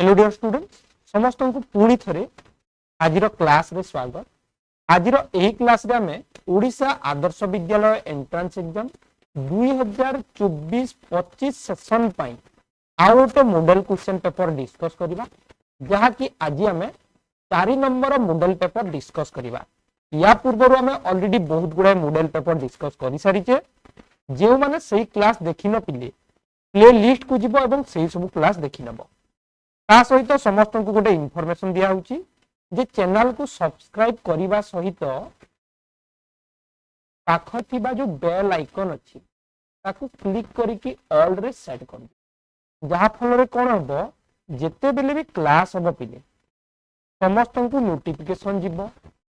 Hello dear students समस्त को पुणी थे आज क्लास रे स्वागत। आज क्लास रे आमे Odisha Adarsh Vidyalaya entrance exam 2024-25 session पाई आउ गोटे मॉडल क्वेश्चन पेपर डिस्कस करबा जहा कि आज आमे 4 नंबर मॉडल पेपर डिस्कस करबा। या पूर्व आमे ऑलरेडी बहुत गुडा मॉडल पेपर डिस्कस करि सारिचे। जे माने सही क्लास देखि न पिले प्ले लिस्ट को जिवो एवं सही सब क्लास देखि नबो। ता सहित समस्त को गोटे इनफॉरमेशन दिया होची जे चैनल को सब्सक्राइब करिबा सहित पाख थिबा जो बेल आइकन अछि ताकू क्लिक करिकि ऑल रे सेट कर जहा फल रे कोन हबो जेते बेले भी क्लास हबो पिले समस्त को नोटिफिकेशन जिवो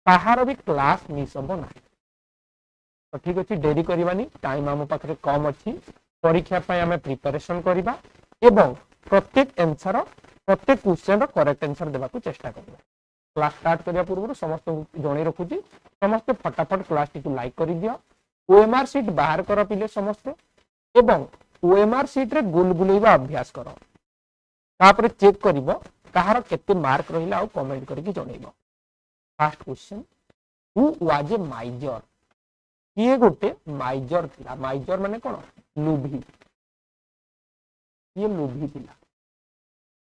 बाहर भी क्लास मिस हबो ना। तो ठीक अछि डेरी करिवानी टाइम हम पाखरे कम अछि परीक्षा पय हमें प्रिपरेशन करिबा एवं प्रत्येक आंसर प्रत्येक क्वेश्चन करेक्ट आंसर देबा को चेष्टा करबा। क्लास स्टार्ट करिया पूर्व समस्त जणे रखुची समस्त फटाफट क्लास टी को लाइक करि दियो। ओएमआर शीट बाहर कर पिले समस्त एवं ओएमआर शीट रे गुलगुलेबा अभ्यास करो तापर चेक करिवो कहार केते मार्क रहिला आ कमेंट करके जणैबो। First question who was a miser किए गोटे माइजर थिला। माइजर माने कोन लोभी ये लोभी थिला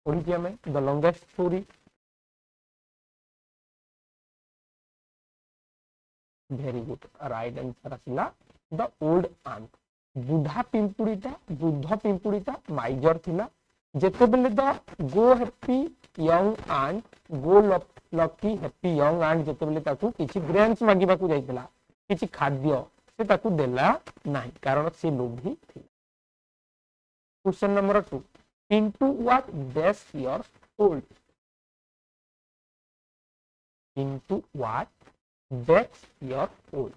पढ़ी हमें the longest story very good right answer आसिला द ओल्ड आंट। बुढ़ा पिंपुड़ीटा माइजर थिला जेते बेले the go happy young ant go lucky happy young ant जेते बेले ताकू किछि ग्रेन्स मागिबा को जाइतला किछि खाद्य से ताकू देला नाही कारण से लोभी थिला। Question number 2 Into what dash years old? Into what dash years old?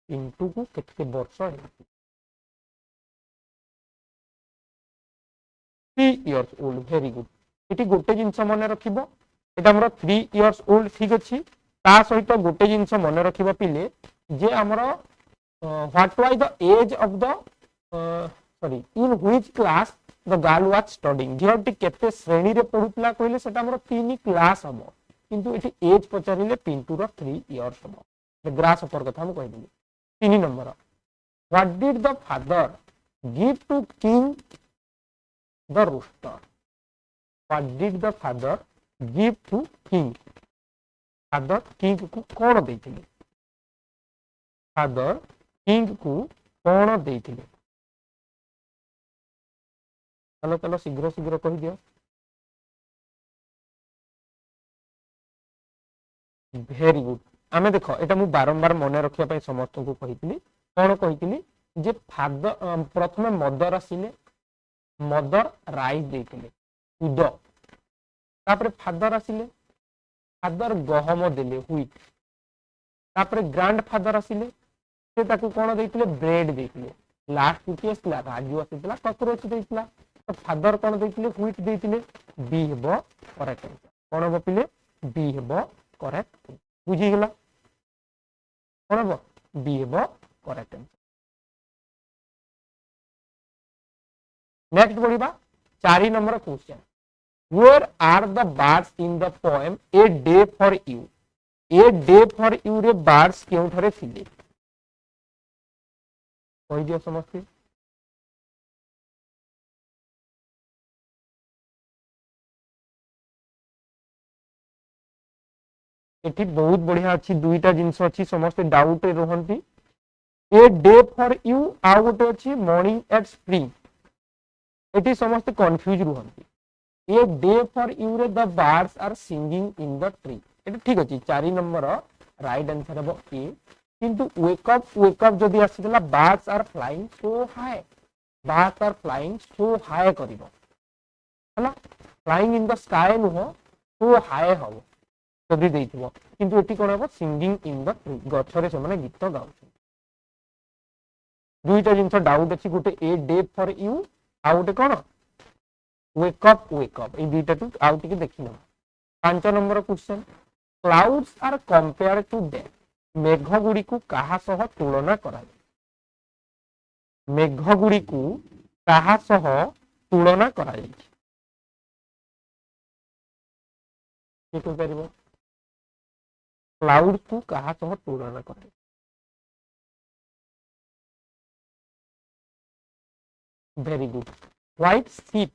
Into को कितने वर्ष है? 3 years old. Very good. इटी गोटे जिनस मन रखिबो एटा हमर 3 years old ठीक अछि। ता सहित गोटे जिनस मन रखिबो पिले जे हमर what was the age of the in which class the girl was studying झियोटी केते श्रेणी रे पढुतला कहले सेटा हमर 3 क्लास हबो किंतु एठी एज पचारिले पिंटू रो 3 इयर्स हबो। द ग्रास ऊपर कथा हम कहि देली। 3 number what did the father give to king the rooster? what did the father give to king? father king को कोन दैथिले? father किंग को कौन देइथिले? चलो चलो शीघ्र शीघ्र कहि दियो। वेरी गुड आमे देखो एटा मु बारंबार मन रखिया पय समस्त को कहितली कोन कहितली जे फादर प्रथमे मदर आसिले मदर राइस देइथिले उद तापर फादर आसिले फादर गहम देले व्हीट तापर ग्रैंड फादर आसिले से ताकू कोन देइथिले ब्रेड देइथिले लास्ट कुटी आसला राजू आसितला ककरोच देइथिला तो फादर कोन देइथिले व्हीट देइथिले बी हेबो करेक्ट आंसर कोन हेबो पिले बी हेबो करेक्ट बुझी गेला कोन हेबो बी हेबो करेक्ट आंसर। नेक्स्ट पढिबा 4 number question where are the birds in the poem a day for you रे बर्ड्स केउ थरे थिले कहि दियो समझते। एठी बहुत बढ़िया अछि दुईटा जिंस अछि समस्त डाउट रहंती। ए डे फॉर यू आ गोटे अछि मॉर्निंग एट स्प्रिंग एठी समस्त कंफ्यूज रहंती। ए डे फॉर यू रे the birds are singing in the tree एठी ठीक अछि 4 नंबर राइट आंसर हेबो ए किंतु वेक अप जदि आसीला birds are flying so high करिवो हला फ्लाइंग इन द स्काई नुहो सो हाई हो जदि देइथिबो किंतु एठी कोन हेबो सिंगिंग इन द ट्री गछरे से माने गीत गाउछ। दुईटा जिंस डाउट अछि गोटे ए डे फॉर यू आ गोटे कोन वेक अप ए दुईटा टू आउट के देखिनो। 5 number question clouds are compared to death मेघ गुडी को कहा सह तुलना करा मेघ गुड़ी को कहा सह तुलना करा जायछि क्लाउड को कहा सह तुलना करा very good white ship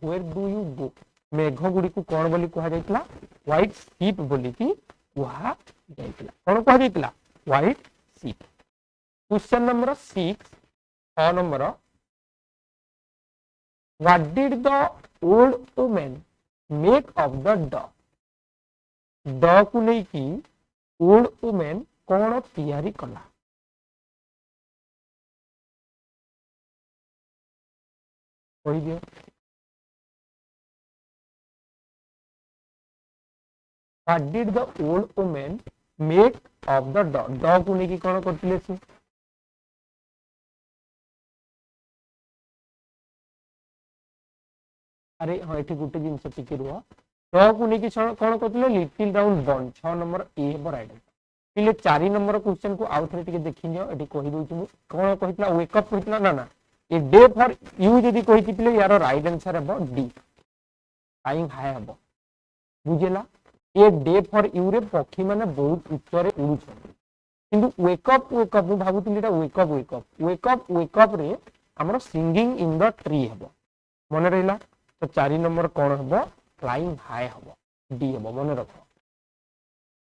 where do you go मेघ गुड़ी को कौन बोली कहा जायतिला व्हाइट शिप बोली की कहा जायतिला कौन कहा जायतिला white ship question number 6 6 number what did the old women make of the ड को नहीं की ओल्ड वुमेन कौन तैयारी कला कहि दियो what did the old women make of the ड को नहीं की कौन करथिले से अरे हाँ ये गोटे जिनस टिके रुह ड को नहीं कौन करथिले लिटिल राउंड बन 6 नंबर ए हे राइट पिले 4 नंबर क्वेश्चन को आउ थरे टिके देखि नियो एटी कहि दोछु कौन कहितला वेक अप कहितला ना ना ए डे फॉर यू जदी कहि पिले यार राइट आंसर हेबो डी फ्लाइंग हाई हेबो बुझेला ए डे फॉर यू रे पक्षी माने बहुत उच्चरे उड़ुछन किंतु वेक अप मु भाबुतिली एटा वेक अप रे हमर सिंगिंग इन द ट्री हेबो मन रहिला तो 4 नंबर कौन हेबो फ्लाइंग हाई हेबो डी हेबो मन रखो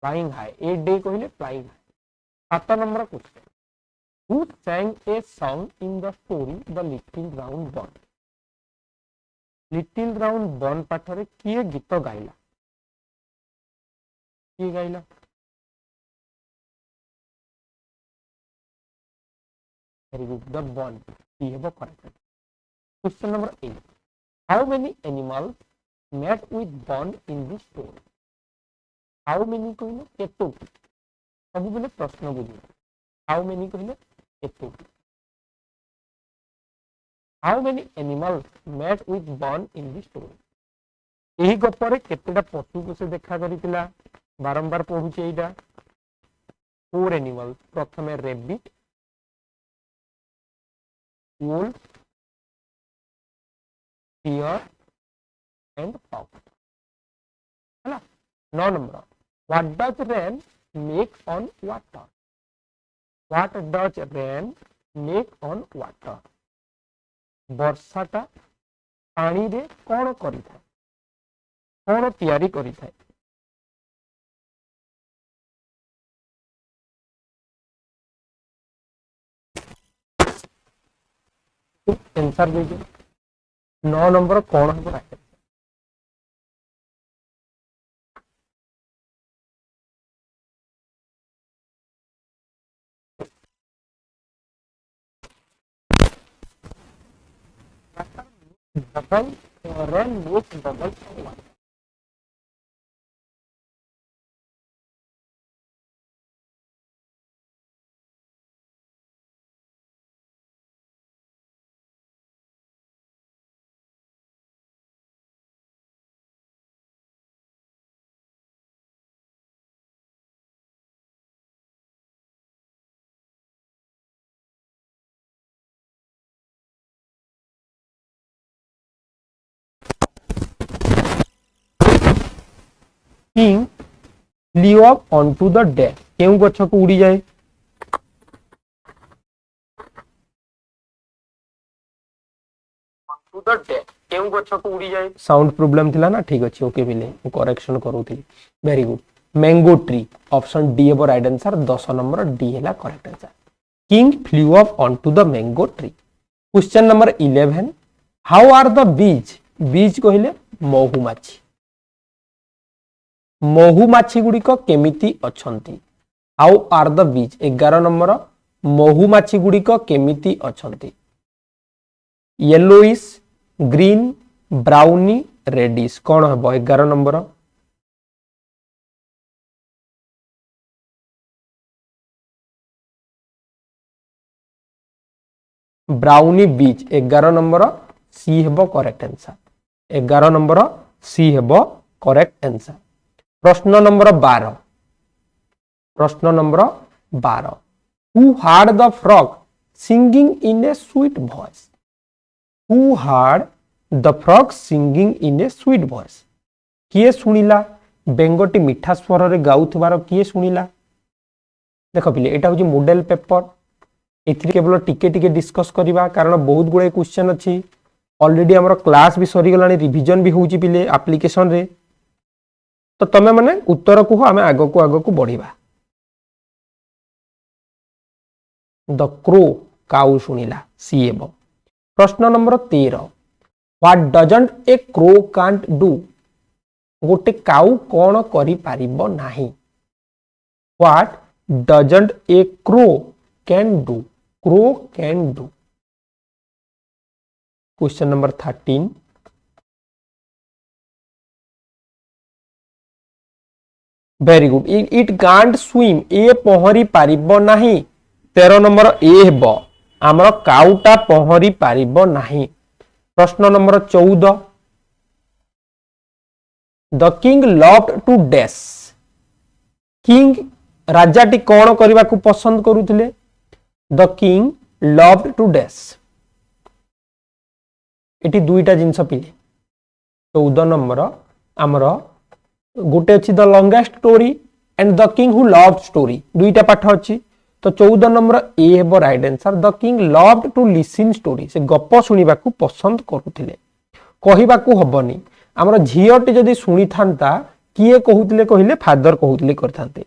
फ्लाइंग हाई ए डे कहले flying high 7 number question who sang a song in the story the little round bun little round बन पाठरे किए गीत गाइला किए गाइला वेरी गुड द बन की हेबो correct question number 8 how many animals met with bun in this story how many कहले केतोटी सब बेले प्रश्न बुझी हाउ मेनी कहले केतोटी how many animals met with bun in this story एही गपरे केतेटा पशु को से देखा करितिला बारंबार पढुचे एटा 4 एनिमल्स प्रथमे rebate wolf deer and fox है 9 number what does rain make on water what does rain make on water वर्षाटा पानी रे कौन करि था कौन तैयारी करि था आंसर दीजिए 9 नंबर कौन है right double run with double king flew up onto the deck केउ गछ को उड़ी जाए onto the deck केउ गछ को उड़ी जाए साउंड प्रॉब्लम थिला ना ठीक अछि ओके बिले करेक्शन करूथि very good mango tree option D एबो राइट आंसर 10 नंबर डी हैला correct answer king flew up onto the mango tree question number 11 how are the bees कहिले महुमाछी गुड़ी को केमिति अछंती हाउ आर द बीज 11 नंबर महुमाछी गुड़ी को केमिति अछंती येलोइश ग्रीन ब्राउनी रेडिश कौन है 11 नंबर ब्राउनी बीज 11 नंबर सी हेबो करेक्ट आंसर 11 नंबर सी हेबो करेक्ट आंसर प्रश्न number 12 who hard the frog singing in a sweet voice? Who heard the frog singing in a sweet voice? किए सुनिला बेंगटी मिठा स्वर रे गाउथबार किए सुनिला? देख पिले एटा होची मॉडल पेपर एथि केवल टिके टिके डिस्कस करबा कारण बहुत गुडे क्वेश्चन अछि ऑलरेडी हमर क्लास भी सरी गलानी रिवीजन भी होची पिले एप्लीकेशन रे तो तमे माने उत्तर को हमें आगो को बढ़िबा द क्रो काउ सुनिला सी एबो प्रश्न number 13 what doesn't a crow can't do गोटे काउ कोन करि पारिबो नाही what doesn't a crow can do crow can do question number 13 very good it can't swim ए पहरी पारिबो नाही 13 नंबर ए हेबो हमर काउटा पहरी पारिबो नाही प्रश्न number 14 the king loved to dash king राजाटी कौन करने को पसंद करुले the king loved to dash एटी दुईटा जिनस पिले 14 नंबर आमर गोटे अच्छी the longest story and the king who loved story दुईटा पाठ अच्छी तो 14 नंबर ए हेबो right answer the king loved to listen story से गप सुनिबा को पसंद करुले कहिबा को हबनी हमर झियोटी जदी सुनी थांता किए कहउतले कहिले फादर कहउतले करथांते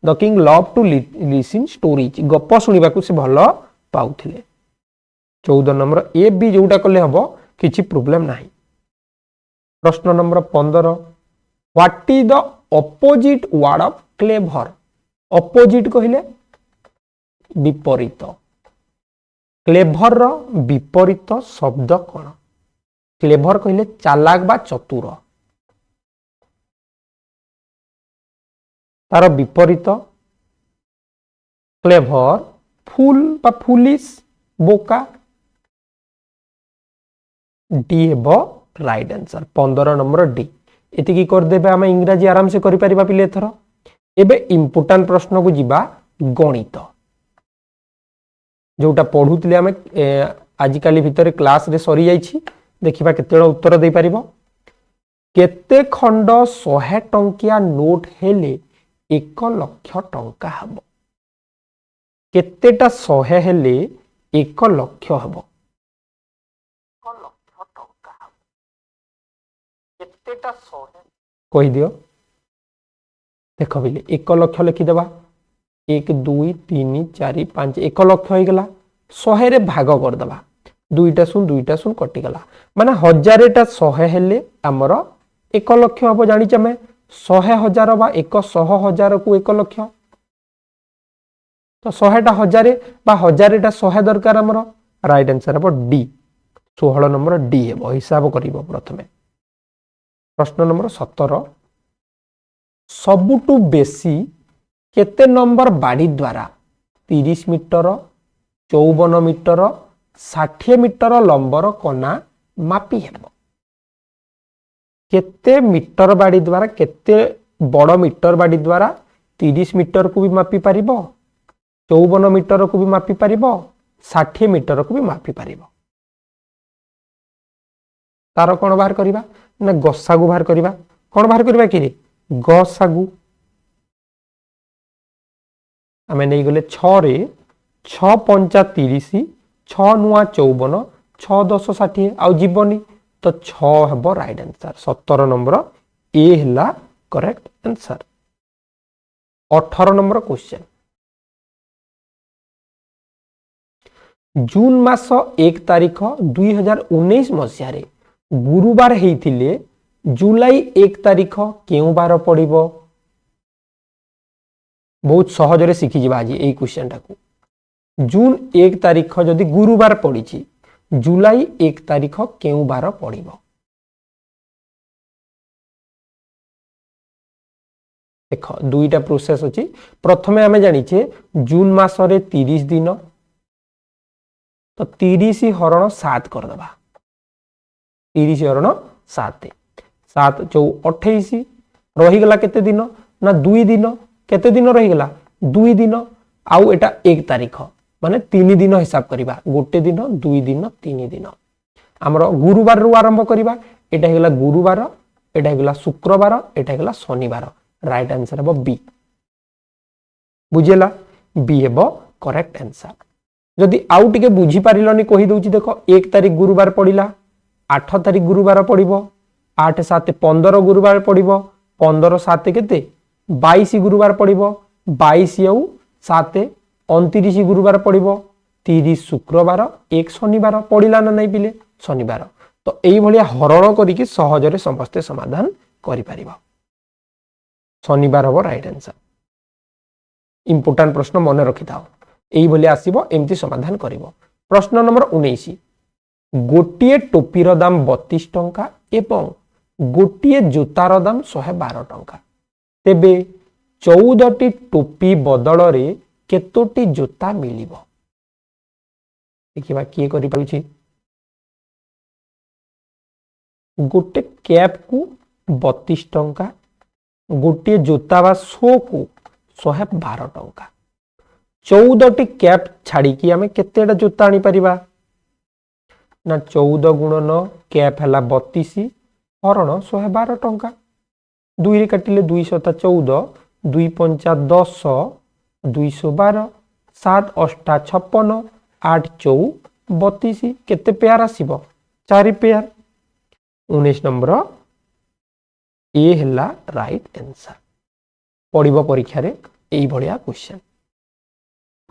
the king love to listen stories गप सुनिबा को से भलो पाउथिले 14 नंबर ए बी जोटा कले हबो किछि प्रॉब्लम नाही प्रश्न number 15 what is the opposite word of clever opposite कहिले विपरीत क्लेवर रो विपरीत शब्द कोन क्लेवर कहिले चालाक बा चतुर तार विपरीत क्लेवर फूल बा फुलिश बोका डी हेबो राइट आंसर 15 नंबर डी एति की कर देबे हम इंग्रजी आराम से करि परिबा पिले थरो एबे इंपोर्टेंट प्रश्न को जिबा गणित जोटा पढुतले हम आज काली भितरे क्लास रे सरी जाईछि देखिबा केतेडा उत्तर दे परिबो केते खंड 100 टंकिया नोट हेले 1 लाख टंका हबो केतेटा 100 हेले 1 लाख हबो 1 लाख टंका हबो केतेटा 100 कहि दियो देखो बिले 1 लाख लिखि देबा 1 2 3 4 5 1 लाख हो गेला 100 रे भाग कर देबा दुईटा सुन कटि गला माने 1000टा 100 हेले हमर 1 लाख हबो जानि छमे 100,000 बा 100,000 को 1 लाख तो 100टा 1000 बा 1000टा 100 दरकार हमर राइट आंसर हबो डी 16 नंबर डी हेबो हिसाब करिवो प्रथमे प्रश्न नंबर 17 सबुटु बेसी केते नंबर बाड़ी द्वारा 30 मीटर 54 मीटर 60 मीटर लंबर कोना मापी हेबो केते मीटर बाड़ी द्वारा केते बड़ मीटर बाड़ी द्वारा 30 मीटर को भी मापी पारिबो 54 मीटर को भी मापी पारिबो 60 मीटर को भी मापी पारिबो तार कोन बाहर करिबा ना गसागु बाहर करिबा कोन बाहर करिबा कि रे गसागु आमे नै गले 6 रे 6 5 30 6 नुआ 54 6 10 60 आउ जीवनी तो 6 हेबो राइट आंसर 17 नंबर ए हला करेक्ट आंसर 18 नंबर क्वेश्चन जून मास 1 तारिख 2019 मसिया रे गुरुवार हेइथिले जुलाई 1 तारिख केउ बार पड़िबो बहुत सहज रे सिखि जिबा आज ए क्वेश्चन टाकू जून 1 तारिख जदि गुरुवार पड़ी जुलाई 1 तारिख केउ बार पड़िबो देख दुईटा प्रोसेस अछि प्रथमे हमें जानिछे जून मास रे 30 दिन तो 30 हरण 7 कर दबा 30 हरण 7 7 28 रही गला केते दिन ना 2 दिन केते दिन रही गला 2 दिन आउ एटा 1 तारिख माने 3 दिन हिसाब करिबा गोटे दिन 2 दिन 3 दिन हमर गुरुवार रु आरंभ करिबा एटा हेगला गुरुवार एटा हेगला शुक्रवार एटा हेगला शनिवार राइट आंसर है बी बुझेला बी हेबो करेक्ट आंसर जदि आउ टिके बुझी पारिलनी कहि दउची देखो 1 तारिख गुरुवार पडिला 8 तारिख गुरुवार पडिबो 8 7 15 गुरुवार पडिबो 15 7 केते 22 गुरुवार पडिबो 22 आउ 7 29 गुरुवार पडिबो 30 शुक्रवार 1 शनिवार पडिला ना नहीं पिले शनिवार तो एई भलिया हरण करिकि सहजरे समस्ते समाधान करि परिबो शनिवार हो राइट आंसर इंपोर्टेंट प्रश्न मन रखि थाओ एई भलिया आसीबो एम्ति समाधान करिवो प्रश्न नंबर 19 गोटिए टोपीर दाम 32 टंका एवं गोटिए जोतार दाम 112 टंका तेबे 14 टी टोपी बदल रे केतोटी जोता मिलिबो देखिबा किए करि पाउची गोटे कैप को 32 टंका गोटे जोता बा शो को 112 टंका 14 टी कैप छाड़ी की आमे केतेटा जोता आनी परिबा ना 14 गुणन कैप हला 32 हरण 112 टंका 2 रे काटिले 2 सता 14 2 पंचा 10 212 7 अष्टा 56 8 चौ 32 केते पेयर आसीबो 4 पेयर 19 नंबर ए हला राइट आंसर पढ़िबो परीक्षा रे एई भलिया क्वेश्चन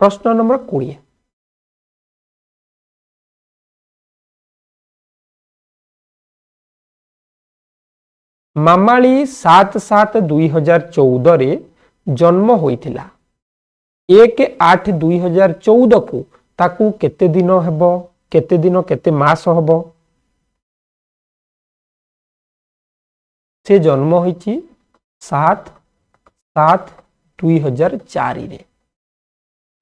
प्रश्न नंबर 20 मामाली 7/7/2014 रे जन्म होइथिला 1/8/2014 को ताकू केते दिन हेबो केते दिन केते मास हेबो से जन्म होइछि 7/7/2004 रे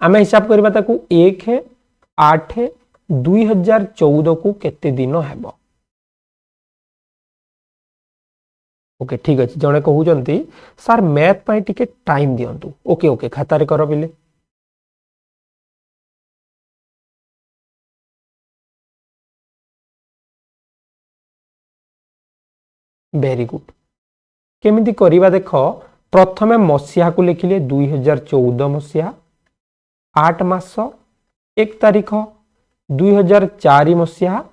आमे हिसाब करबा ताकू 1/8/2014 को केते दिन हेबो ओके ठीक अछि जणे कहउजंती सर मैथ पई टिके टाइम दियंतु ओके ओके खाता रे करो बिले वेरी गुड केमिति करिबा देखो प्रथमे मसिया को लिखिले 2014 मसिया 8 मास 1 तारिख 2004 मसिया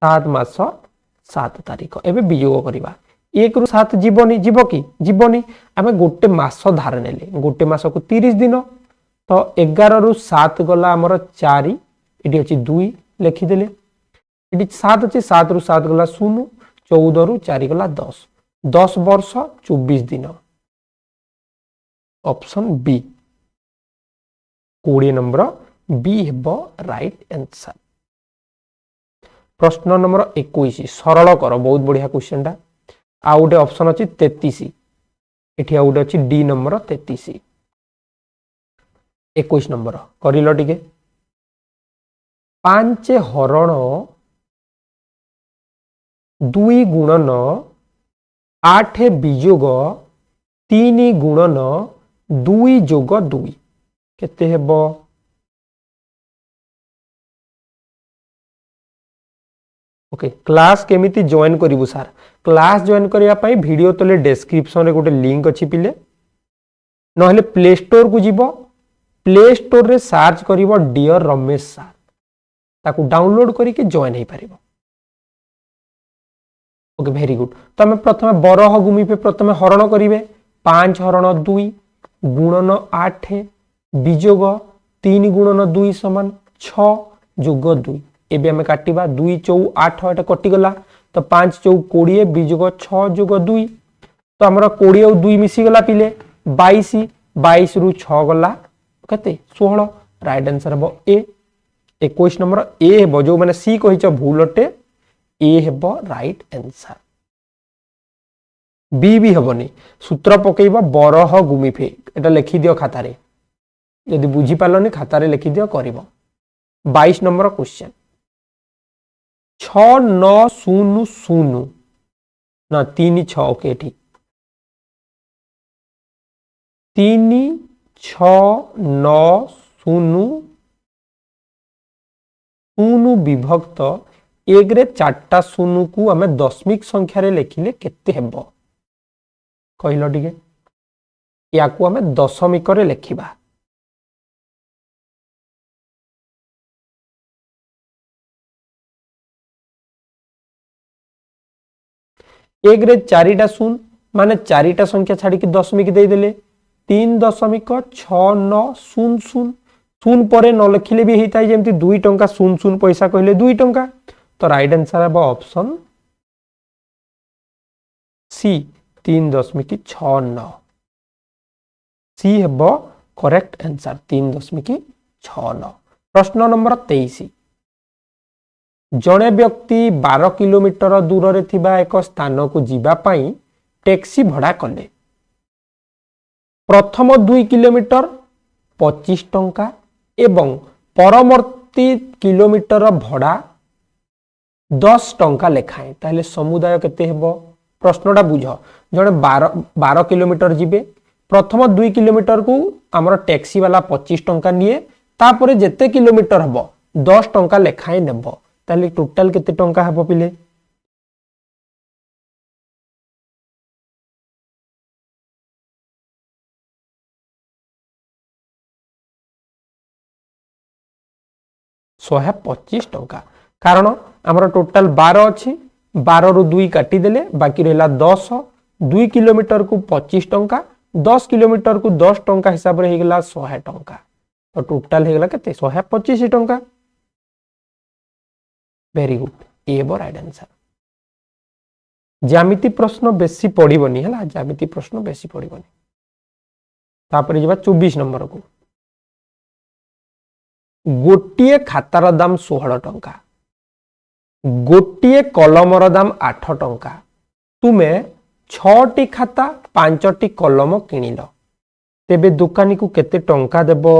7 मास 7 तारिख एबे वियोग करिबा 1 रु 7 जीवनी जीव की जीवनी आमे गोटे मास धार नेले गोटे मास को 30 दिन तो 11 रु 7 गला हमर 4 एटी अछि 2 लिखि देले एटी 7 अछि 7 रु 7 गला 0 14 रु 4 गला 10 10 वर्ष 24 दिन ऑप्शन बी 20 नंबर बी हेबो राइट आंसर प्रश्न नंबर 21 सरल कर बहुत बढ़िया क्वेश्चन टा आ गोटे ऑप्शन अछि 33 एठी आ गोटे अछि डी नंबर 33 21 नंबर करिलो टिके 5 हरण 2 गुणन 8 वियोग 3 गुणन 2 जोग 2 केते हेबो ओके क्लास केमिति जॉइन करिवु सर क्लास जॉइन करिया पई वीडियो तले डिस्क्रिप्शन रे गोटे लिंक अछि पिले नहले प्ले स्टोर को जीवो प्ले स्टोर रे सर्च करिवो डियर रमेश सर ताकू डाउनलोड करी के जॉइन हे परिबो ओके वेरी गुड तो हमें प्रथमे बरह गुमी पे प्रथमे हरण करिवे 5 हरण 2 गुणन 8 वियोग 3 गुणन 2 समान 6 जोग 2 एबे हमें काटिबा 2 4 8 एटा कटि गला तो 5 4 20 वियोग 6 जोग 2 तो हमरा 20 और 2 मिसी गला पिले 22 22 रु 6 गला कते 16 राइट आंसर हबो ए 21 नंबर ए हेबो जो माने सी कहिछ भूलटे ए हेबो राइट आंसर बी भी हेबोनी सूत्र पकेइबो बरह गुमिफे एटा लिखि दियो खाता रे यदि बुझी पालनी खाता रे लिखि दियो करिवो 22 नंबर क्वेश्चन 6 9 0 0 ना 3 6 ओके ठीक 3 6 9 0 शून्य विभक्त 1 रे 4टा शून्य को आम दशमिक संख्यार लिखिले केते हेबो कहल टिके या को आम दशमिक लिखा 1 रे 4टा शून्य माने 4टा संख्या छाड़ी की दशमिक देदेले 3.6900 शून्य पर न लिखिले भी होता है जमी 2 टंका 00 पैसा कहले 2 टंका तो राइट आंसर है ऑप्शन सी 3.69 सी हेब करेक्ट आंसर 3.69। प्रश्न नंबर 23 जड़े व्यक्ति 12 किलोमीटर दूर रे थिबा एक स्थान को जीवा पाई टैक्सी भड़ा कले प्रथम 2 किलोमीटर 25 टंका एवं परवर्ती किलोमीटर भड़ा 10 टंका लेखाएं ताहले समुदाय केते हेबो प्रश्नटा बुझ जड़े 12 किलोमीटर जीवे प्रथम 2 किलोमीटर को आमर टैक्सी वाला 25 टंका निये तापरे जेते किलोमीटर हबो 10 टंका लेखाएं नेबो ताहले टोटल केते टंका हेबो पिले शहे 25 टंका कारण आमर टोटल 12 अच्छी 12 रु 2 काटी देले बाकी रहला 10 2 किलोमीटर को 25 टंका 10 किलोमीटर को 10 टंका हिसाब रे हेगला 100 टंका तो टोटल हेगला केते 125 टंका वेरी गुड ए बो राइट आंसर ज्यामिति प्रश्न बेसी पड़िबनी हला ज्यामिति प्रश्न बेसी पड़िबनी तापर जेबा 24 नंबर को गोटिए खातार दाम 16 टंका गोटिए कलमर दाम 8 टंका तुमे 6टी खाता 5टी कलम किनिल तेबे दुकानी को केते टंका देबो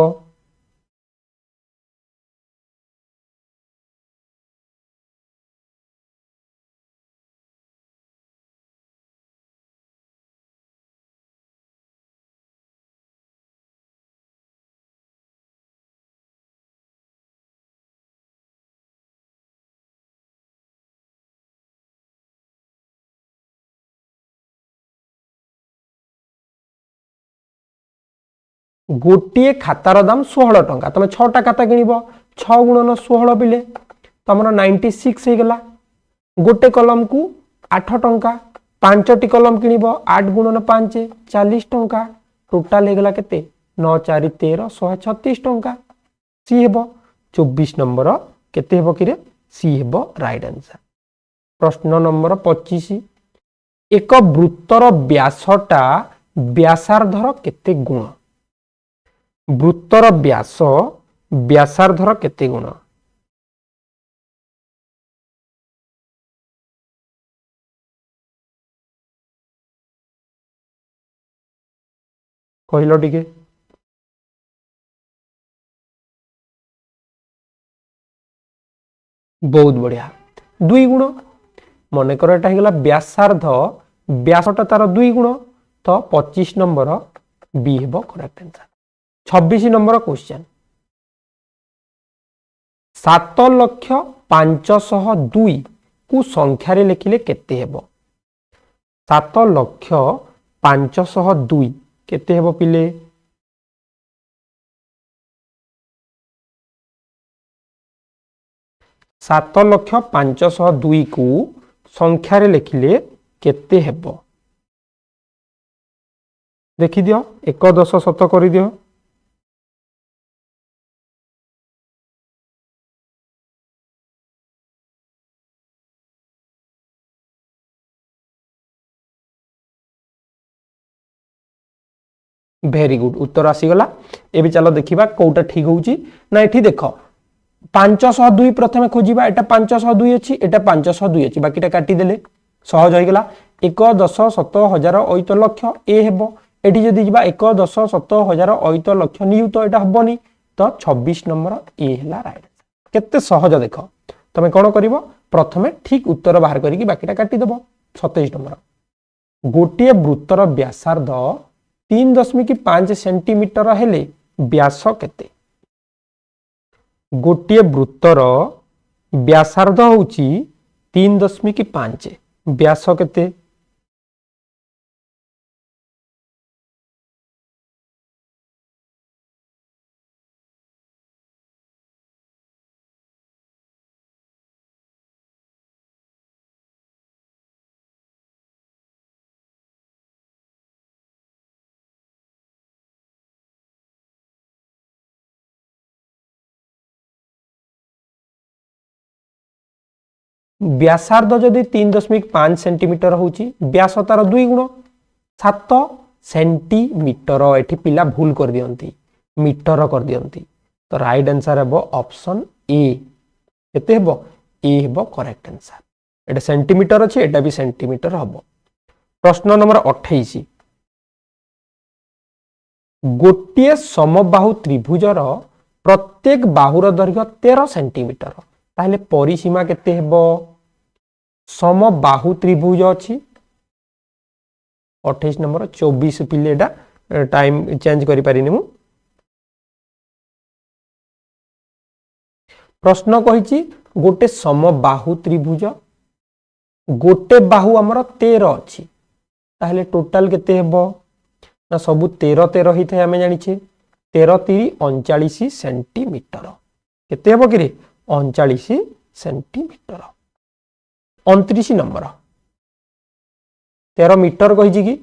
गोटे खातार दाम 16 टंका तुम 6टा खाता किनिबो 6 गुणन 16 बिले तमरा 96 हो गला गोटे कलम को 8 टंका 5टी कलम किनिबो 8 गुणन 5 40 टंका टोटाल हो गला केते 9 4 13 136 टंका सी हेबो 24 नंबर केते हेबो किरे सी हेबो राइट आंसर। प्रश्न नंबर 25 एक वृत्तर व्यासटा व्यासार्धर केते गुण वृत्तर व्यास व्यासार्धर केते गुण कहलो टिके बहुत बढ़िया 2 गुण मन कर एटा हेगला व्यासार्ध व्यासटा तार 2 गुण तो 25 नंबर बी हेबो करेक्ट आंसर। 26 नंबर क्वेश्चन 7,502,000 को संख्यारे लिखिले केते हेबो 7,502,000 केते हेबो पिले 7,502,000 को संख्यारे लिखिले केते हेबो देखि दियो 1 10 7 करि दियो वेरी गुड उत्तर आसीगला एबे चलो देखिबा कोटा ठीक होउची ना एठी देखो 502 प्रथमे खोजिबा एटा 502 अछि एटा 502 अछि बाकीटा काटी देले सहज होई गेला 1 10 7 हजार 8 लक्ष ए हेबो एठी जदी जिबा 1 10 7 हजार 8 लक्ष नियु तो एटा हबनी तो 26 नंबर ए हला राइट केते सहज देखो तमे कोन करिवो प्रथमे ठीक उत्तर बाहर करिकि बाकीटा काटी देबो 27 नंबर गोटिए वृत्तर व्यासार्ध 3.5 सेंटीमीटर हेले व्यास केते गोटिए वृत्तर व्यासार्ध होची 3.5 व्यास केते व्यासार्ध जदि 3.5 सेंटीमीटर होची व्यास तार 2 गुण 7 सेंटीमीटर एठी पिला भूल कर दियंती मीटर कर दियंती तो राइट आंसर हेबो ऑप्शन ए केते हेबो ए हेबो करेक्ट आंसर एटा सेंटीमीटर अछि एटा भी सेंटीमीटर हबो प्रश्न नंबर 28 गोटिए समबाहु त्रिभुजर प्रत्येक बाहुर दैर्घ्य 13 सेंटीमीटर ताहले परिसीमा केते हेबो समबाहु त्रिभुज अछि 28 नंबर 24 पिलेटा टाइम चेंज करि पारिनी मु प्रश्न कहिछि गोटे समबाहु त्रिभुज गोटे बाहु हमर 13 अछि ताहले टोटल केते हेबो ना सब 13 13 हिथे हमें जानि छे 13 3 39 सेंटीमीटर केते हेबो कि रे 39 सेंटीमीटर 29 नंबर 13 मीटर कहि कि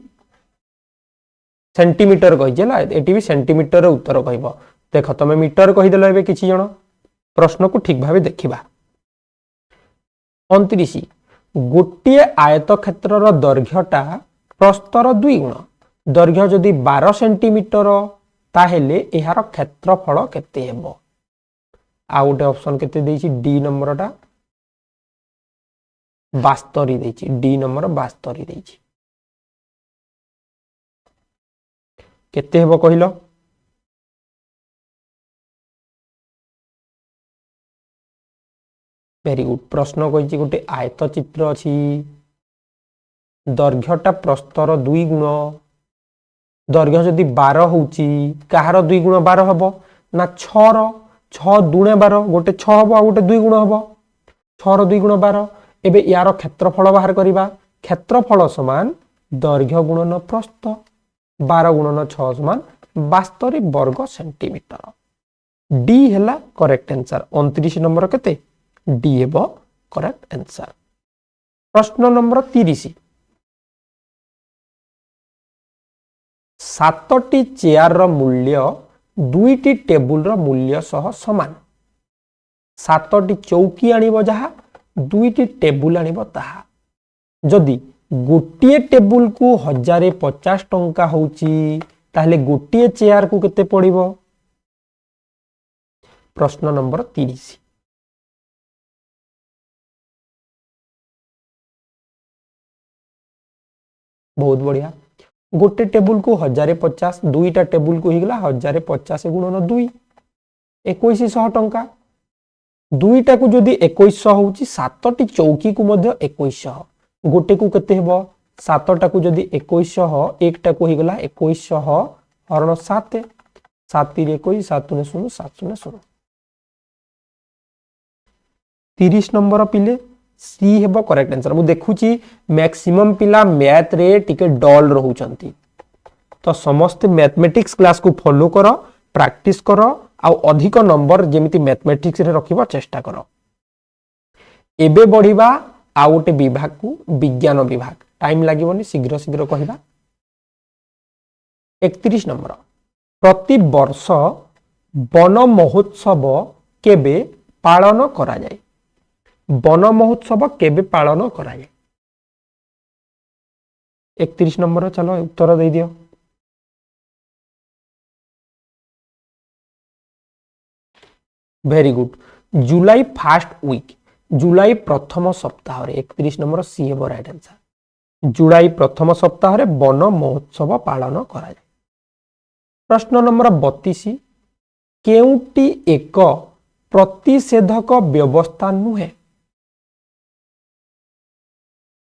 सेंटीमीटर कहिला एटी भी सेंटीमीटर उत्तर कहब देख तुम मीटर कहीदेल ए किसी जन प्रश्न को ठीक भाव देखा 29 गोटे आयत क्षेत्र दैर्घ्यटा प्रस्तर 2 गुण दैर्घ्य जदि 12 सेंटीमीटर ताहेले एहार क्षेत्रफल केते हेबो आ गोटे ऑप्शन केते देछि डी नंबर टा 72 देछि डी नंबर 72 देछि केते हेबो कहिलो वेरी गुड प्रश्न कहिछि गोटे आयत चित्र अछि दैर्घ्यटा प्रस्तर 2 गुण दैर्घ्य जदि 12 होउछि कहार 2 गुण 12 हबो ना 6 रो 6 दुणे 12 गोटे 6 हबो आ गोटे 2 गुण हबो 6 रो 2 गुण 12 एबे यार क्षेत्रफल बाहर करिबा क्षेत्रफल समान दैर्घ्य गुणन प्रस्थ 12 गुणन 6 समान 72 वर्ग सेंटीमीटर डी हैला करेक्ट आंसर 29 नंबर केते डी हेबो करेक्ट आंसर प्रश्न नंबर 30 सातटी चेयर रो मूल्य दुईटी टेबुल रो मूल्य सह समान सातटी चौकी आनिबो जहा दुईटी टेबुल आनिबो ताहा जदि गोटिए टेबुल को 1050 टंका होउची ताहले गोटिए चेयर को केते पड़िबो प्रश्न नंबर 30 बहुत बढ़िया गोटे टेबुल को 1050 दुईटा टेबुल को हिगला 1050 गुणन 2 2100 टंका दुईटा को जदि 2100 होउची सातटी चौकी को मध्य 2100 गोटे को केते हेबो सातटा को जदि 2100 एकटा को हिगला 2100 हरण 7 7 3 21 7 0 7 0 30 नंबर पिले सी हेबो करेक्ट आंसर मु देखुची मैक्सिमम पिला मैथ रे टिके डल रहउचंती तो समस्त मैथमेटिक्स क्लास को फॉलो करो प्रैक्टिस करो आ अधिक नंबर जेमिति मैथमेटिक्स रे रखिबा चेष्टा करो एबे बढ़िबा आ गोटे विभाग को विज्ञान विभाग टाइम लागिबोनी शीघ्र शीघ्र कहिबा 31 नंबर प्रति वर्ष वन महोत्सव केबे पालन करा जाय वन महोत्सव केबे पालन करा जाय 31 नंबर चलो उत्तर दे दियो वेरी गुड जुलाई फर्स्ट वीक जुलाई प्रथम सप्ताह रे 31 नंबर सी हेबो राइट आंसर जुलाई प्रथम सप्ताह रे वन महोत्सव पालन करा जाय प्रश्न नंबर 32 केउटी एक प्रतिषेधक व्यवस्था नुहे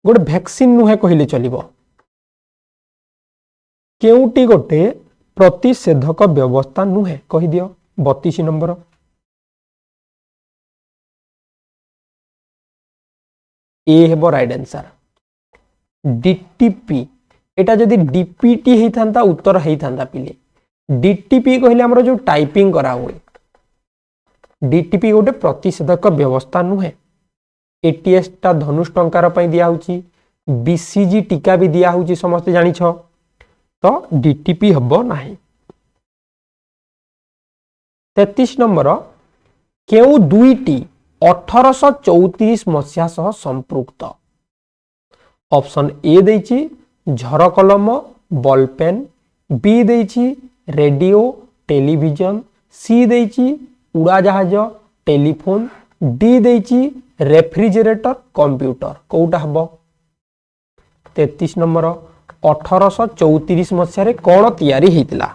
गोटे वैक्सीन नुहे कहले चलिबो केउटी गोटे प्रतिषेधक व्यवस्था नुहे कहि दियो 32 नंबर ए हेबो राइट आंसर। डीटीपी एटा जदि डीपीटी हेई थांता उत्तर हेई थांता पिले। डीटीपी कहले हमरो जो टाइपिंग करा हुए, डीटीपी गोटे प्रतिषेधक व्यवस्था नुहे। एटीएस टा धनुष टंकार पई दिया होची, बीसीजी टीका भी दिया होची समस्त जानि छ, तो डीटीपी हबो नाही। 33 नंबर केउ दुईटी 1834 मसिया सह संपृक्त। ऑप्शन ए देछि झर कलम बॉल पेन, बी देछि रेडियो टेलीविजन, सी देछि उड़ाजहाज टेलीफोन, डी देछि रेफ्रिजरेटर कंप्यूटर। कोउटा हबो? 33 नंबर 1834 मसिया रे कोन तयारी हेतिला?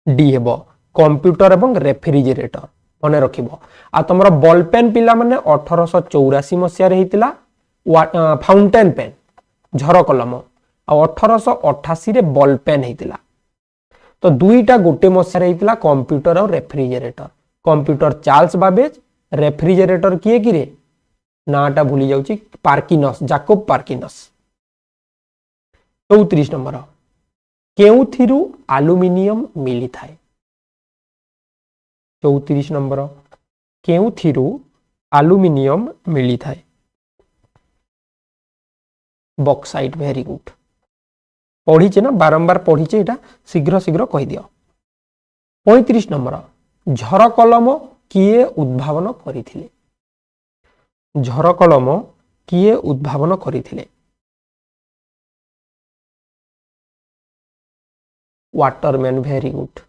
डी हेबो कंप्यूटर एवं रेफ्रिजरेटर। मने रखिबो आ तमरो बॉल पेन पिला माने 1884 मसिया रे हेतिला फाउंटेन पेन झर कलम आ 1888 रे बॉल पेन हेतिला। तो दुईटा गोटे मसिया रे हेतिला कंप्यूटर और refrigerator. Computer Charles Babbage, refrigerator किए कि रे नाटा भूली जाउची पार्किनस, जाकोब पार्किनस। 34 नंबर केउथिरु एल्युमिनियम मिली थाए? 34 नंबर केउथिरु एल्युमिनियम मिली थाए? बॉक्साइट। वेरी गुड, पढ़ीचे ना बारंबार पढ़ीचे, एटा शीघ्र शीघ्र कह दियो। 35 नंबर झर कलम किए उद्भावन करिथिले? झर कलम किए उद्भावन करिथिले? Waterman. Very good,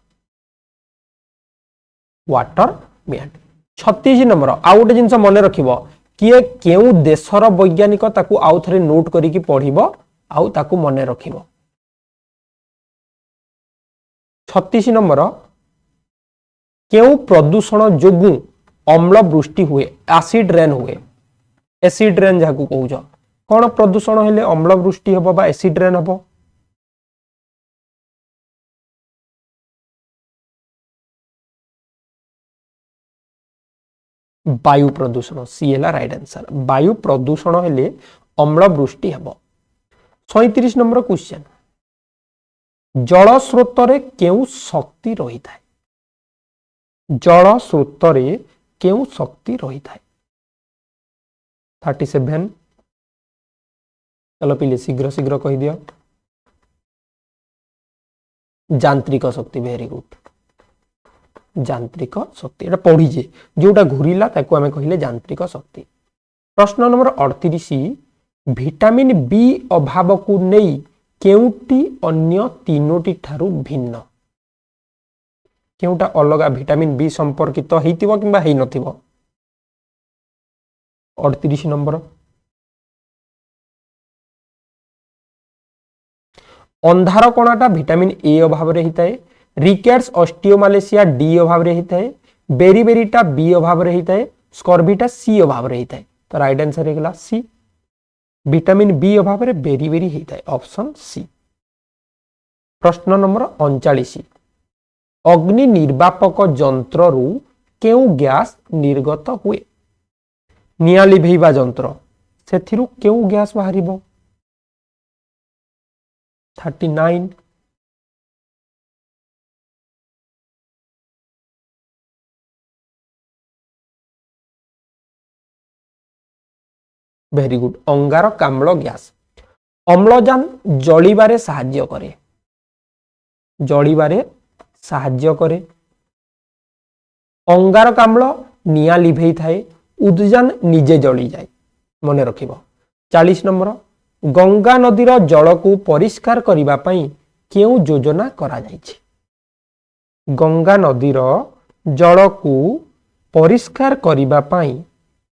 Waterman. 36 number आउ गोटे जिनस मन रखिबो, किए केउ देशर वैज्ञानिक ताकू आउ थरे नोट करिकी पढ़िबो आउ ताकू मन रखिबो। 36 नंबर केउ प्रदूषण जोगु अम्ल वृष्टि हुए, एसिड रेन हुए? एसिड रेन जाकू कहूछ, कोन प्रदूषण हेले अम्ल वृष्टि हबो बा एसिड रेन हबो? वायु प्रदूषण। सी है राइट आंसर। वायु प्रदूषण हेले अम्ल वृष्टि हबो। 37 नंबर क्वेश्चन जल स्रोत रे केउ शक्ति रही थाए? जल स्रोत रे केउ शक्ति रही थाए? 37 चलो पिले शीघ्र शीघ्र कह दियो। यांत्रिक शक्ति। वेरी गुड, यांत्रिक शक्ति एटा पढ़ीजे जोटा घुरीला ताकू आमे कहिले यांत्रिक शक्ति। प्रश्न नंबर 38 विटामिन बी अभाव को नहीं केउटी अन्य तीनोटी ठारू भिन्न? केउटा अलगा विटामिन बी संपर्कित हेतिबो किबा हेइ नथिबो? 38 नंबर अंधार कोणाटा विटामिन ए अभाव रे हिताए, रिकेट्स ऑस्टियोमालेशिया डी अभाव रे हिताए, बेरीबेरीटा बी अभाव रे हिताए, स्कॉर्बिटा सी अभाव रे हिताए। तो राइट आंसर हेगला सी, विटामिन बी अभाव रे बेरीबेरी हिताए, ऑप्शन सी। प्रश्न नंबर 39 अग्नि निर्वापक यंत्र रु केउ गैस निर्गत हुए? निया लिभेइबा यंत्र सेथिरु केउ गैस बाहरिबो? 39 वेरी गुड, अंगारकाम्ल गैस। अम्लजान जलिबारे साहाय्य करे, जलिबारे साहाय्य करे। अंगारकाम्ल निया लिभेई थाए, उद्जान निजे जली जाए, मने रखिबो। 40 नंबर गंगा नदीर जल को परिष्कार करिबा पई केउ योजना करा जायछि? गंगा नदीर जल को परिष्कार करिबा पई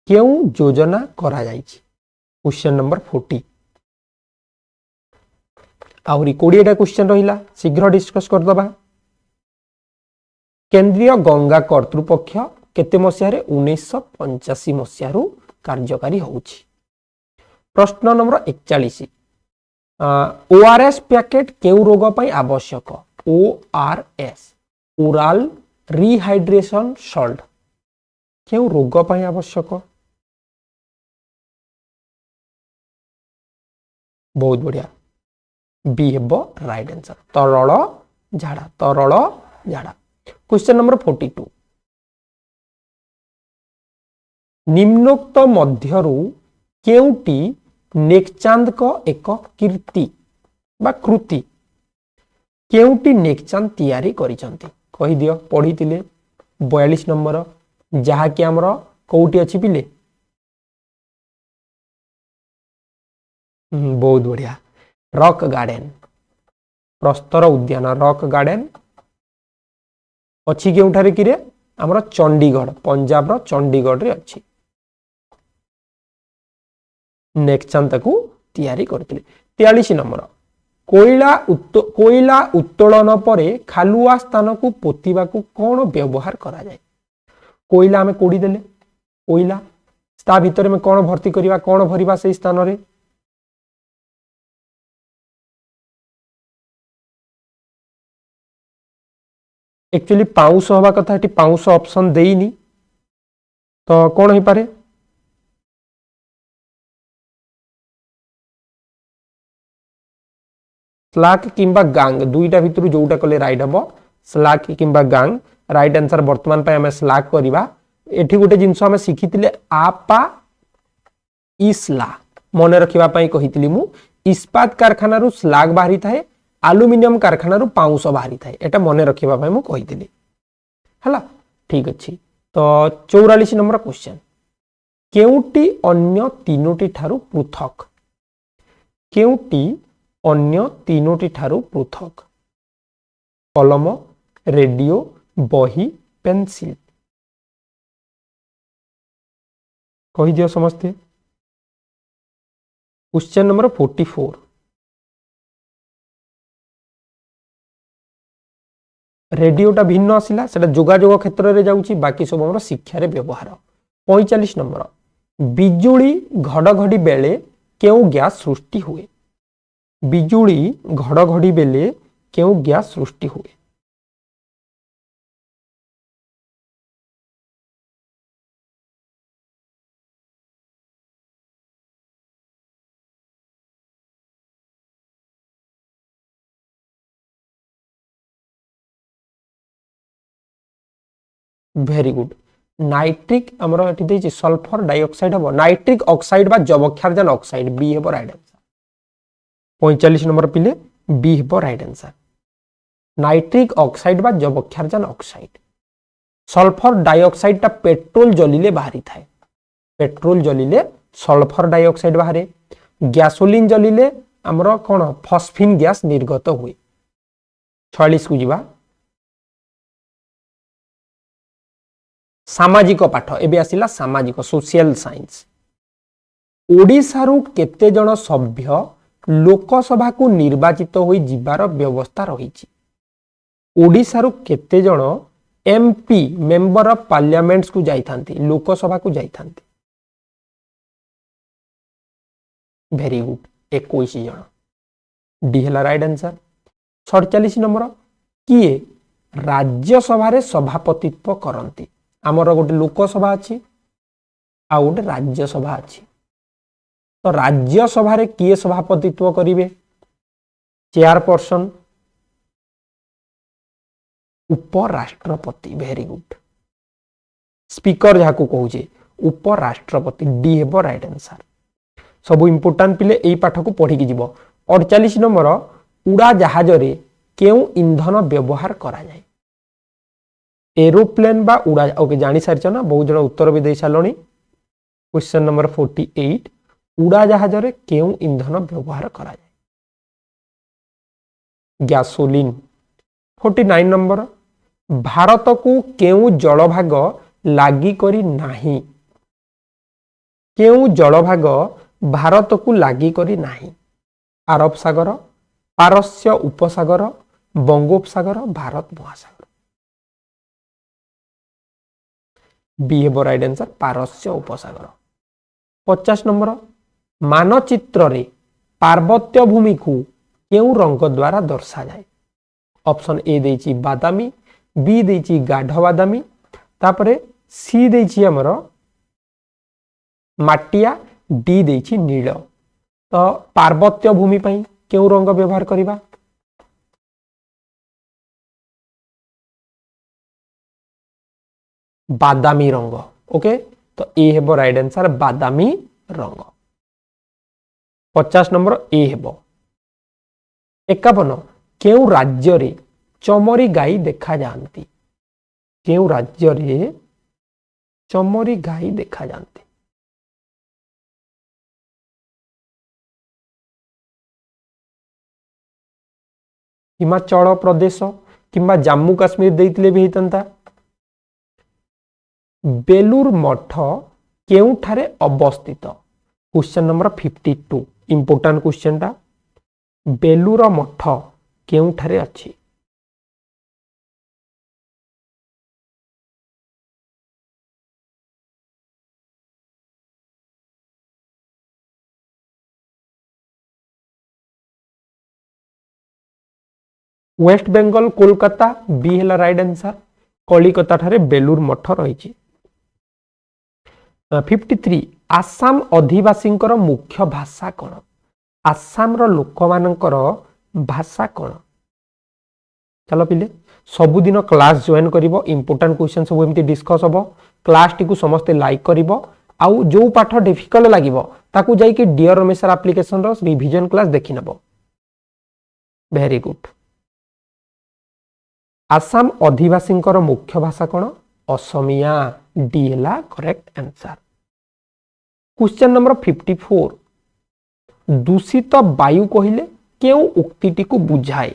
केउ योजना करा जायछि? Question number 40। आहुरी 20टा क्वेश्चन रहिला, शीघ्र डिस्कस कर दबा। केंद्रीय गंगा कर्तृपक्ष केते मसिया रे 1985 मसिया रु कार्यकारी होउछि? प्रश्न नंबर 41 ओआरएस पैकेट केउ रोग पई आवश्यक? ओआरएस ओरल रिहाइड्रेशन सॉल्ट केउ रोग पई आवश्यक? बहुत बढ़िया बी हेब राइट आंसर तरल झाड़ा तरल झाड़ा। क्वेश्चन नंबर 42 निम्नोक्त मध्यरु केउटी नेकचांद को एक कीर्ति बा कृति केउटी नेकचांद तैयारी करिसंती कहि दियो पढ़ी थिले 42 नंबर जहा कि हमर कोउटी अछि पिले बहुत बढ़िया रॉक गार्डन प्रस्तर उद्यान रॉक गार्डन अच्छी केउठारे किरे हमर चंडीगढ़ पंजाब रो चंडीगढ़ रे अच्छी नेकचांद ताकू तैयारी करथिले। 43 नंबर कोयला उत्तोलन परे खालुआ स्थान को पोतीबा को कोन व्यवहार करा जाय कोयला हमें कोडी देले कोयला ता भीतर में कोन भर्ती करिवा कोन भरिबा से स्थान रे एक्चुअली पाउस हवा कथा एटी पाउस ऑप्शन देइनी तो कोन होई पारे स्लाक किंबा गांग दुईटा भितर जोटा कले राइट हम स्लाक किंबा गांग राइट आंसर वर्तमान पे हमें स्लाक करबा एठी गोटे जिंस हमें शिखितिले आपा इस्ला मने रखिबा पई कहितली मु इस्पात कारखाना रु स्लाग बाहरी थाए एल्युमिनियम कारखाना रु पाउस बाहरी थाए एटा मने रखिबा पई मु कहितली हला ठीक अछि। तो 44 नंबर क्वेश्चन केउटी अन्य तीनोटी ठारू पृथक केउटी अन्य तीनोटी ठारू पृथक कलम रेडियो बही पेंसिल कहि दियो समझते। क्वेश्चन नंबर 44 रेडियोटा भिन्न आसिला सेटा जोगाजोग क्षेत्र रे जाउची बाकी सब हमर शिक्षा रे व्यवहार। 45 नंबर बिजुली घड़घड़ी बेले केउ गैस सृष्टि हुए बिजुली घड़घड़ी बेले केउ गैस सृष्टि हुए वेरी गुड नाइट्रिक हमर एठी देछि सल्फर डाइऑक्साइड हबो नाइट्रिक ऑक्साइड बा जबक्षारजान ऑक्साइड बी हेबो राइट आंसर 45 नंबर पिले बी हेबो राइट आंसर नाइट्रिक ऑक्साइड बा जबक्षारजान ऑक्साइड सल्फर डाइऑक्साइड ता पेट्रोल जलिले बाहरी थाए पेट्रोल जलिले सल्फर डाइऑक्साइड बाहरे गैसोलिन जलिले हमर कोन फॉस्फिन गैस निर्गत हुए 46 को जीवा सामाजिक पाठ एबे आसिला सामाजिक सोशल साइंस ओडिसा रु केते जण सभ्य लोकसभा को निर्वाचित होई जिबार व्यवस्था रहिछि ओडिसा रु केते जण एमपी मेंबर ऑफ पार्लियामेंट्स को जाइथांती लोकसभा को जाइथांती वेरी गुड 21 जण डी हला राइट आंसर। 47 नंबर किए राज्यसभा रे सभापतित्व करंती आमर गोटे लोकसभा अच्छी आ गोटे राज्यसभा अच्छी तो राज्यसभा रे किए सभापतित्व करिवे चेयरपर्सन उपराष्ट्रपति वेरी गुड स्पीकर जहा को कहूचे उपराष्ट्रपति डी हेबो राइट आंसर सब इंपोर्टेंट पिले एई पाठ को पढ़ी की जीवो। 48 नंबर उड़ा जहाज रे केउ इंधन व्यवहार करा जाय एरोप्लेन बा उड़ा ओके जानी सारिछ ना बहुत जण उत्तर भी दे सालणी। क्वेश्चन नंबर 48 उड़ा जहाज रे केउ इंधन व्यवहार करा जाय गैसोलिन। 49 नंबर भारत को केउ जलभाग लागी करी नाही केउ जलभाग भारत को लागी करी नाही अरब सागर पारस्य उपसागर बंगोपसागर भारत महासागर बी हेबो राइट आंसर पारस्य उपसागर। 50 नंबर मानचित्र रे पार्वत्य भूमि को केउ रंग द्वारा दर्शा जाए ऑप्शन ए देछि बादामी बी देछि गाढ़ बादामी तापरे सी देछि हमर माटिया डी देछि नील तो पार्वत्य भूमि पई केउ रंग व्यवहार करिबा बादामी रंग ओके तो ए हेबो राइट आंसर बादामी रंग 50 नंबर ए हेबो 51 केउ राज्य रे चमरी गाई देखा जानती केउ राज्य रे चमरी गाई देखा जानती हिमाचल प्रदेश किंबा जम्मू काश्मीर देइतिले भी हेतंता बेलूर मठ केउठारे अवस्थित क्वेश्चन नंबर 52 इंपोर्टेंट क्वेश्चन टा बेलूर मठ केउठारे अछि वेस्ट बेंगल कोलकाता बी है राइट आंसर कलिकता ठारे बेलूर मठ रही 53 आसाम अधिवासी मुख्य भाषा कौन आसाम रो लोक मानकर भाषा कौन चलो पिले सबुदिन क्लास जॉइन करिवो इंपोर्टेंट क्वेश्चन सब एमती डिस्कस हबो क्लास टी को समस्त लाइक करिवो आउ जो पाठ डिफिकल्ट लागिवो ताकू जाई कि डियर रमेश एप्लीकेशन रो रिवीजन क्लास देखि नबो वेरी गुड आसाम अधिवासी मुख्य भाषा कौन असमिया डी है करेक्ट आंसर क्वेश्चन नंबर 54 दूषित वायु कहले केउ उक्तिटी को बुझाए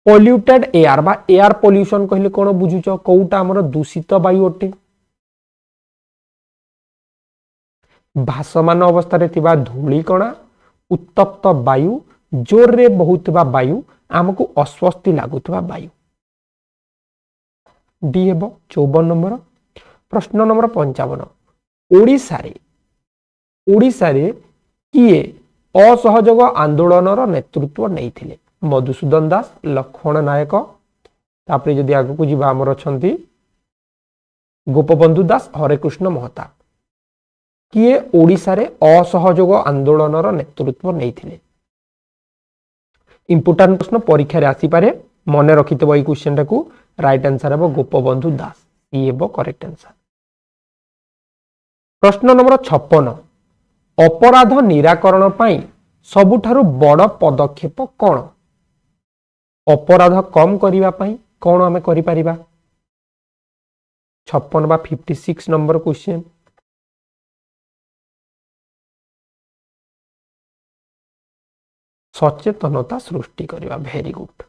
पॉल्यूटेड एयर बा एयर पॉल्यूशन कहले कौन बुझुच कोउटा हमर दूषित वायु अटे भासमान अवस्था रे थिबा धूली कणा उत्तप्त वायु जोर रे बहुतबा वायु हमको अस्वस्थी लागुतबा वायु डी हेबो 54 नंबर प्रश्न नंबर 55 ओडिशा रे किए असहयोग आंदोलन नेतृत्व नहीं मधुसूदन दास लक्ष्मण नायक तापरे जदि आगु को जीवा हमर अछंती गोपबंधु दास हरेकृष्ण महताब किए ओडिशा रे असहयोग आंदोलन नेतृत्व नहीं इंपोर्टेंट प्रश्न परीक्षा रे आसी पारे मने रखितबो ई क्वेश्चन टाकू राइट आंसर हेबो गोपबंधु दास ई हेबो करेक्ट आंसर प्रश्न नंबर 56 अपराध निराकरण पाई सबुठारु बड़ पदक्षेप कौन अपराध कम करिवा पाई कौन आमे करि परिबा 56 बा 56 नंबर क्वेश्चन सचेतनता सृष्टि करिवा वेरी गुड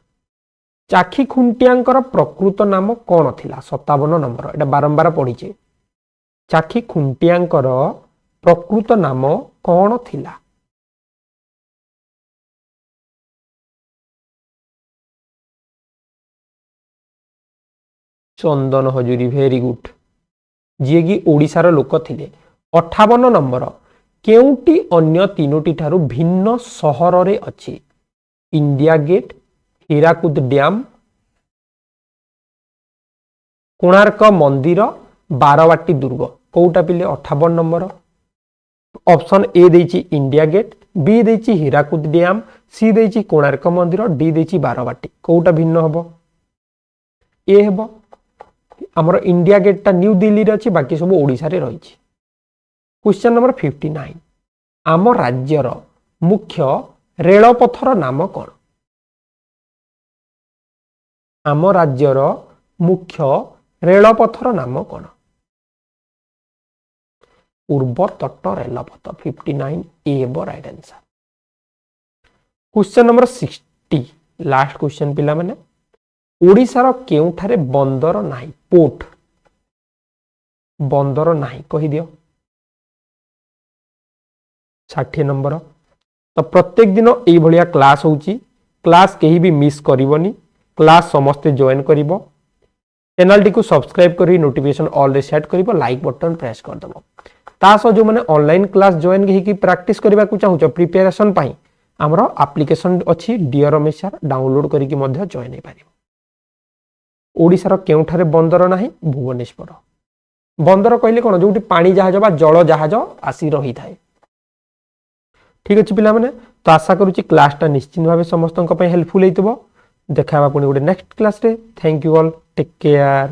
चाखी खुंटियांकर प्रकृत नाम कौन थिला 57 नंबर एटा बारंबार पढ़ीचे चाखी खुंटियांकर प्रकृत नाम कौन थिला चंदन हजूरी वेरी गुड जी की ओडिशार लोक थिले 58 नंबर केउटी अन्य तीनोटी ठारू भिन्न सहर रे अछि India Gate Hirakud dam Konark मंदिर बारवाटी दुर्ग कोउटा पिले 58 नंबर ऑप्शन ए देछि इंडिया गेट बी देछि हीराकुद डैम सी देछि कोणार्क मंदिर डी देछि बारवाटी कोउटा भिन्न हबो ए हबो हमर इंडिया गेट टा न्यू दिल्ली रे अछि बाकी सब ओडिसा रे रहिछि क्वेश्चन नंबर 59 आम राज्यर मुख्य रेलपथर नाम कौन आम राज्यर मुख्य रेलपथर नाम कौन पूर्व तट रेलपथ 59 ए हेबो right answer question number 60 last question पिला माने ओडिसा रो केउठारे बंदर नाही पोर्ट बंदर नाही कहि दियो 60 नंबर तो प्रत्येक दिन एई भलिया क्लास होउची क्लास केही भी मिस करिवनी क्लास समस्ते जॉइन करिवो चैनल टी को सब्सक्राइब करी नोटिफिकेशन ऑल रे सेट करिवो लाइक बटन प्रेस कर दबो तासो जो माने ऑनलाइन क्लास जॉइन की प्रैक्टिस करबा को चाहू प्रिपरेशन पाई हमरो एप्लीकेशन अछि डियर रमेश सर डाउनलोड करी की मध्य जॉइन हे पारिबो ओडिसा रो केउठारे बंदर नाही भुवनेश्वर बंदर कहले कोन जोटी पानी जहाज बा जल जहाज आसी रही थाए ठीक अच्छे पे तो आशा करुच्ची क्लासटा निश्चित भाव समस्त हेल्पफुल होता देखा पुणी गोटे नेक्स्ट क्लास रे thank you all take care.